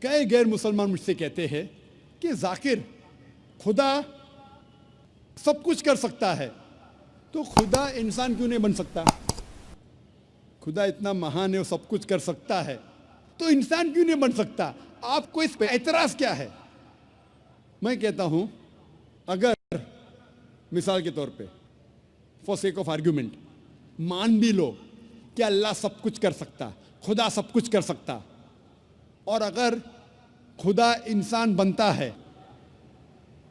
कई गैर मुसलमान मुझसे कहते हैं कि जाकिर, खुदा सब कुछ कर सकता है तो खुदा इंसान क्यों नहीं बन सकता? खुदा इतना महान है, वो सब कुछ कर सकता है तो इंसान क्यों नहीं बन सकता? आपको इस पे एतराज क्या है? मैं कहता हूं, अगर मिसाल के तौर पे फॉर सेक ऑफ आर्ग्यूमेंट मान भी लो कि अल्लाह सब कुछ कर सकता, खुदा सब कुछ कर सकता, और अगर खुदा इंसान बनता है,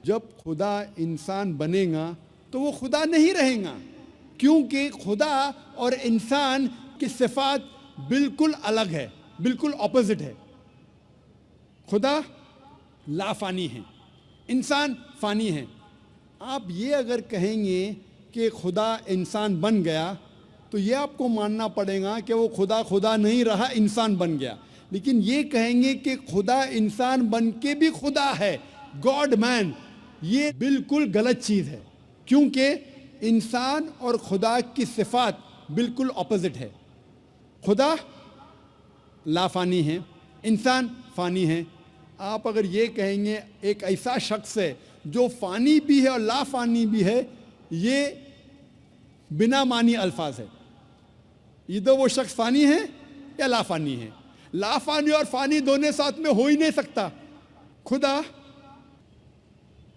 जब खुदा इंसान बनेगा तो वो खुदा नहीं रहेगा, क्योंकि खुदा और इंसान की सिफात बिल्कुल अलग है, बिल्कुल ऑपोजिट है। खुदा लाफानी है, इंसान फानी है। आप ये अगर कहेंगे कि खुदा इंसान बन गया तो ये आपको मानना पड़ेगा कि वो खुदा खुदा नहीं रहा, इंसान बन गया। लेकिन ये कहेंगे कि खुदा इंसान बन के भी खुदा है, गॉड मैन, ये बिल्कुल गलत चीज़ है, क्योंकि इंसान और खुदा की सिफात बिल्कुल ऑपोजिट है। खुदा लाफानी है, इंसान फ़ानी है। आप अगर ये कहेंगे एक ऐसा शख्स है जो फ़ानी भी है और लाफानी भी है, ये बिना मानी अल्फाज है। इधर वो शख्स फ़ानी है या लाफानी है। लाफानी और फ़ानी दोनों साथ में हो ही नहीं सकता। खुदा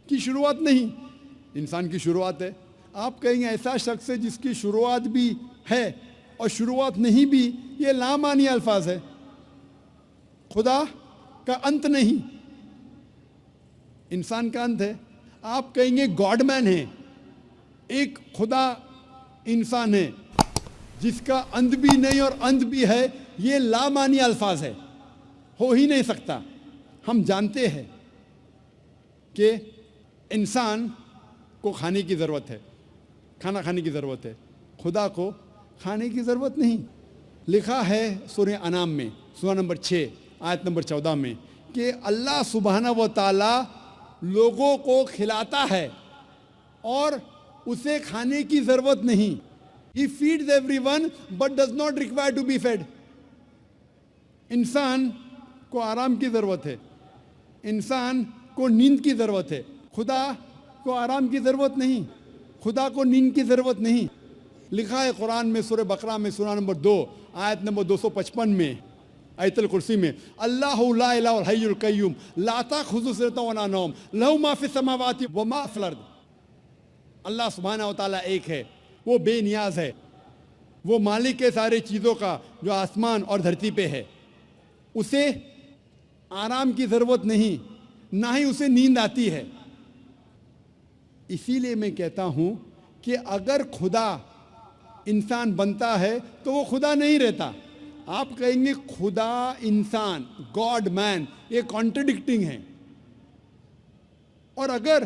की शुरुआत नहीं, इंसान की शुरुआत है। आप कहेंगे ऐसा शख्स है जिसकी शुरुआत भी है और शुरुआत नहीं भी, ये लामानी अल्फाज है। खुदा का अंत नहीं, इंसान का अंत है। आप कहेंगे गॉड मैन है, एक खुदा इंसान है जिसका अंत भी नहीं और अंत भी है, ये लामानी अल्फाज है, हो ही नहीं सकता। हम जानते हैं कि इंसान को खाने की ज़रूरत है, खाना खाने की ज़रूरत है, खुदा को खाने की ज़रूरत नहीं। लिखा है सूरह अनाम में, सूरह नंबर 6 आयत नंबर 14 में कि अल्लाह सुब्हाना व ताला लोगों को खिलाता है और उसे खाने की ज़रूरत नहीं। He feeds everyone but does not require to be fed. इंसान को आराम की ज़रूरत है, इंसान को नींद की ज़रूरत है, खुदा को आराम की ज़रूरत नहीं, खुदा को नींद की ज़रूरत नहीं। लिखा है कुरान में सूरह बकरा में सूरह नंबर 2 आयत नंबर 255 में, आयतुल कुर्सी में, अल्लाहु ला इलाहा इल्लल हय्युल कय्यूम ला ताखुज़ुहु सिनतुन वला नौम लहु मा फिस समावाति व मा फिल अर्द। अल्लाह सुब्हानहु व तआला एक है, वो बेनियाज है, वो मालिक है सारे चीज़ों का जो आसमान और धरती पे है। उसे आराम की ज़रूरत नहीं, ना ही उसे नींद आती है। इसीलिए मैं कहता हूँ कि अगर खुदा इंसान बनता है तो वो खुदा नहीं रहता। आप कहेंगे खुदा इंसान, गॉड मैन, ये कॉन्ट्रडिक्टिंग है। और अगर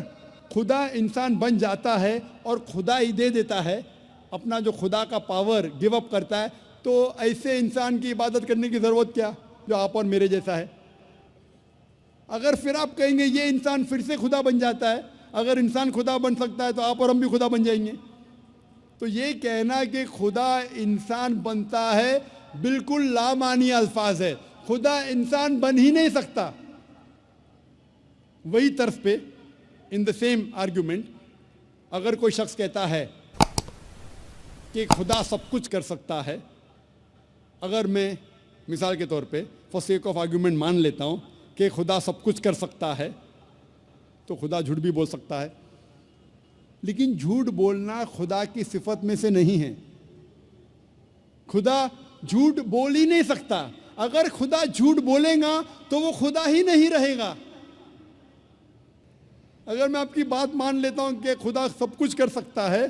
खुदा इंसान बन जाता है और खुदा ही दे देता है, अपना जो खुदा का पावर गिव अप करता है, तो ऐसे इंसान की इबादत करने की ज़रूरत क्या जो आप और मेरे जैसा है। अगर फिर आप कहेंगे ये इंसान फिर से खुदा बन जाता है, अगर इंसान खुदा बन सकता है तो आप और हम भी खुदा बन जाएंगे। तो ये कहना कि खुदा इंसान बनता है बिल्कुल लामानी अल्फाज है, खुदा इंसान बन ही नहीं सकता। वही तर्ज पे इन द सेम आर्ग्यूमेंट अगर कोई शख्स कहता है कि खुदा सब कुछ कर सकता है, अगर मैं मिसाल के तौर पे फॉर सेक ऑफ आर्ग्यूमेंट मान लेता हूँ कि खुदा सब कुछ कर सकता है, तो खुदा झूठ भी बोल सकता है। लेकिन झूठ बोलना खुदा की सिफत में से नहीं है। खुदा झूठ बोल ही नहीं सकता। अगर खुदा झूठ बोलेगा तो वो खुदा ही नहीं रहेगा। अगर मैं आपकी बात मान लेता हूं कि खुदा सब कुछ कर सकता है,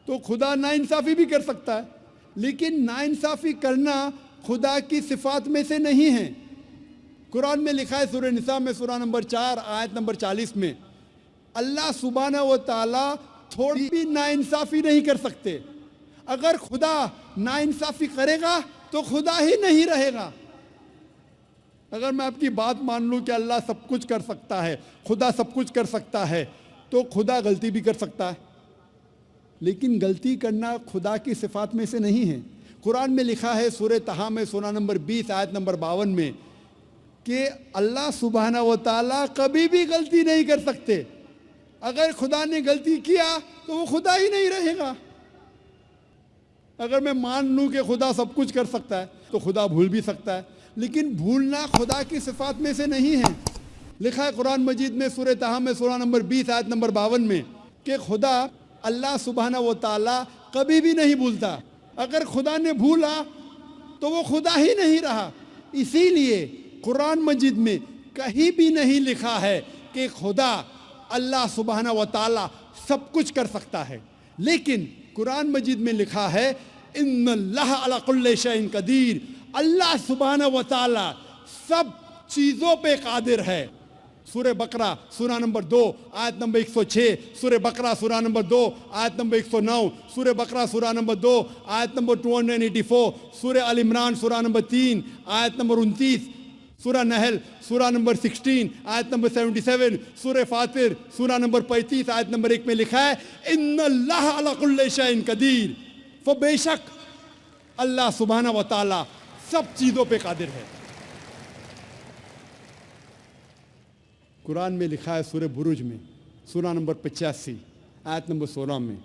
तो खुदा नाइंसाफ़ी भी कर सकता है, लेकिन नाइंसाफ़ी करना खुदा की सिफात में से नहीं है। कुरान में लिखा है सूरह निसा में सूरह नंबर 4 आयत नंबर 40 में, अल्लाह सुब्हानहु व तआला थोड़ी भी नाइंसाफ़ी नहीं कर सकते। अगर खुदा नाइंसाफ़ी करेगा तो खुदा ही नहीं रहेगा। अगर मैं आपकी बात मान लूँ कि अल्लाह सब कुछ कर सकता है, खुदा सब कुछ कर सकता है, तो खुदा गलती भी कर सकता है, लेकिन गलती करना खुदा की सिफात में से नहीं है। कुरान में लिखा है सूरह तहा में सूरह नंबर 20 आयत नंबर 52 में कि अल्लाह सुब्हाना व ताला कभी भी गलती नहीं कर सकते। अगर खुदा ने गलती किया तो वो खुदा ही नहीं रहेगा। अगर मैं मान लूं कि खुदा सब कुछ कर सकता है तो खुदा भूल भी सकता है, लेकिन भूलना खुदा की सिफात में से नहीं है। लिखा है कुरान मजीद में सूरह ताहा में सूरा नंबर 20 आयत नंबर 52 में कि खुदा अल्लाह सुब्हाना व ताला कभी भी नहीं भूलता। अगर खुदा ने भूला तो वो खुदा ही नहीं रहा। इसीलिए कुरान मजीद में कहीं भी नहीं लिखा है कि खुदा अल्लाह सुब्हाना व ताला सब कुछ कर सकता है, लेकिन कुरान मजीद में लिखा है इन्नल्लाह अला कुल्लि शैइन कदीर, अल्लाह सुब्हाना व ताला सब चीज़ों पे कादिर है। सूरह बकरा सूरा नंबर 2 आयत नंबर 106, सूरह बकरा सूरा नंबर 2 आयत नंबर 109, सूरह बकरा सूरा नंबर 2 आयत नंबर 284, सूरह अल इमरान सूरा नंबर 3 आयत नंबर 29, सूरह नहल सूरा नंबर 16 आयत नंबर 77, सूरह फातिर सूरा नंबर 35 आयत नंबर 1 में लिखा है इन्नल्लाह अला कुल्लि शैइन कदीर, वो बेशक अल्लाह सुब्हाना व ताला सब चीज़ों पे कादिर है। कुरान में लिखा है सूरह बुरुज में सूरा नंबर 85 आयत नंबर 16 में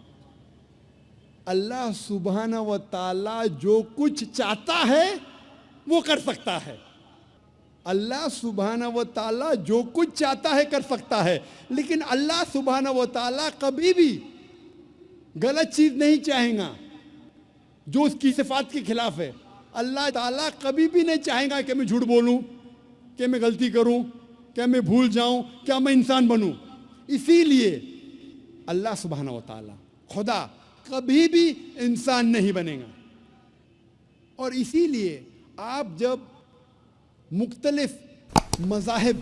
अल्लाह सुब्हाना व ताला जो कुछ चाहता है वो कर सकता है। अल्लाह सुब्हाना व ताला जो कुछ चाहता है कर सकता है, लेकिन अल्लाह सुब्हाना व ताला कभी भी गलत चीज़ नहीं चाहेगा जो उसकी सिफात के खिलाफ है। अल्लाह ताला कभी भी नहीं चाहेगा कि मैं झूठ बोलूं, कि मैं गलती करूं, क्या मैं भूल जाऊं, क्या मैं इंसान बनूं। इसीलिए अल्लाह सुब्हाना व ताला खुदा कभी भी इंसान नहीं बनेगा। और इसीलिए आप जब मुख्तलिफ मज़ाहिब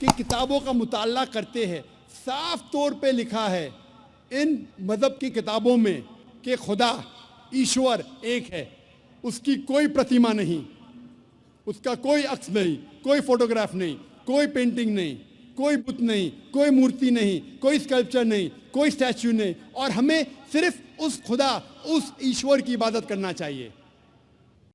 की किताबों का मुताला करते हैं, साफ तौर पे लिखा है इन मज़हब की किताबों में कि खुदा ईश्वर एक है, उसकी कोई प्रतिमा नहीं, उसका कोई अक्स नहीं, कोई फोटोग्राफ नहीं, कोई पेंटिंग नहीं, कोई बुत नहीं, कोई मूर्ति नहीं, कोई स्कल्पचर नहीं, कोई स्टैच्यू नहीं, और हमें सिर्फ उस खुदा उस ईश्वर की इबादत करना चाहिए।